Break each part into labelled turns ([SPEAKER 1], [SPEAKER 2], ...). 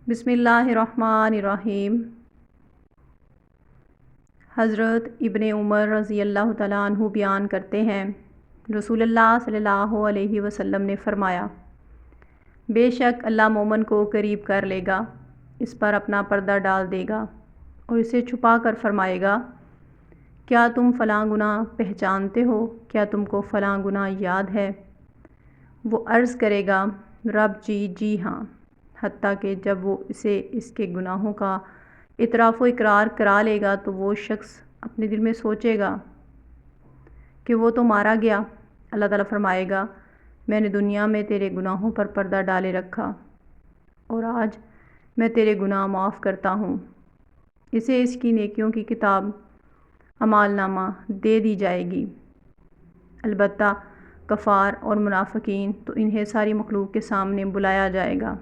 [SPEAKER 1] بسم اللہ الرحمن الرحیم۔ حضرت ابن عمر رضی اللہ تعالیٰ عنہ بیان کرتے ہیں، رسول اللہ صلی اللہ علیہ وسلم نے فرمایا، بے شک اللہ مومن کو قریب کر لے گا، اس پر اپنا پردہ ڈال دے گا اور اسے چھپا کر فرمائے گا، کیا تم فلاں گناہ پہچانتے ہو؟ کیا تم کو فلاں گناہ یاد ہے؟ وہ عرض کرے گا، رب جی ہاں، حتیٰ کہ جب وہ اسے اس کے گناہوں کا اعتراف و اقرار کرا لے گا تو وہ شخص اپنے دل میں سوچے گا کہ وہ تو مارا گیا۔ اللہ تعالیٰ فرمائے گا، میں نے دنیا میں تیرے گناہوں پر پردہ ڈالے رکھا اور آج میں تیرے گناہ معاف کرتا ہوں۔ اسے اس کی نیکیوں کی کتاب اعمال نامہ دے دی جائے گی، البتہ کفار اور منافقین تو انہیں ساری مخلوق کے سامنے بلایا جائے گا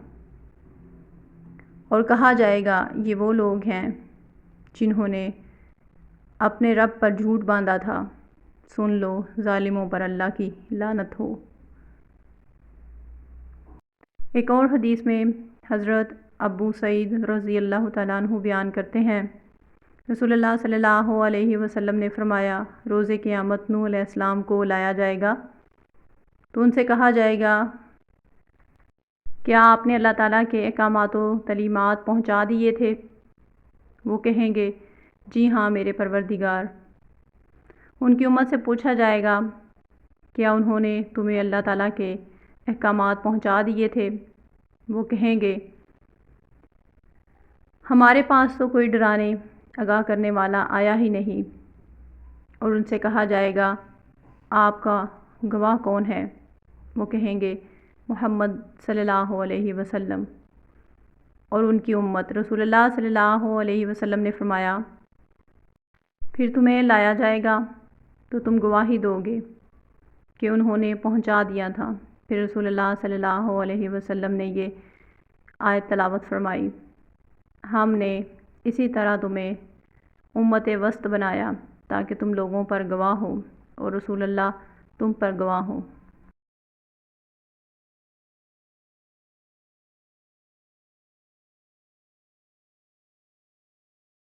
[SPEAKER 1] اور کہا جائے گا، یہ وہ لوگ ہیں جنہوں نے اپنے رب پر جھوٹ باندھا تھا، سن لو ظالموں پر اللہ کی لعنت ہو۔ ایک اور حدیث میں حضرت ابو سعید رضی اللہ تعالیٰ عنہ بیان کرتے ہیں، رسول اللہ صلی اللہ علیہ وسلم نے فرمایا، روز قیامت نوح علیہ السلام کو لایا جائے گا تو ان سے کہا جائے گا، کیا آپ نے اللہ تعالیٰ کے احکامات و تعلیمات پہنچا دیے تھے؟ وہ کہیں گے، جی ہاں میرے پروردگار۔ ان کی امت سے پوچھا جائے گا، کیا انہوں نے تمہیں اللہ تعالیٰ کے احکامات پہنچا دیے تھے؟ وہ کہیں گے، ہمارے پاس تو کوئی ڈرانے آگاہ کرنے والا آیا ہی نہیں۔ اور ان سے کہا جائے گا، آپ کا گواہ کون ہے؟ وہ کہیں گے، محمد صلی اللہ علیہ وسلم۔ اور ان کی امت رسول اللہ صلی اللہ علیہ وسلم نے فرمایا، پھر تمہیں لایا جائے گا تو تم گواہی دو گے کہ انہوں نے پہنچا دیا تھا۔ پھر رسول اللہ صلی اللہ علیہ وسلم نے یہ آیت تلاوت فرمائی، ہم نے اسی طرح تمہیں امت وسط بنایا تاکہ تم لوگوں پر گواہ ہو اور رسول اللہ تم پر گواہ ہو۔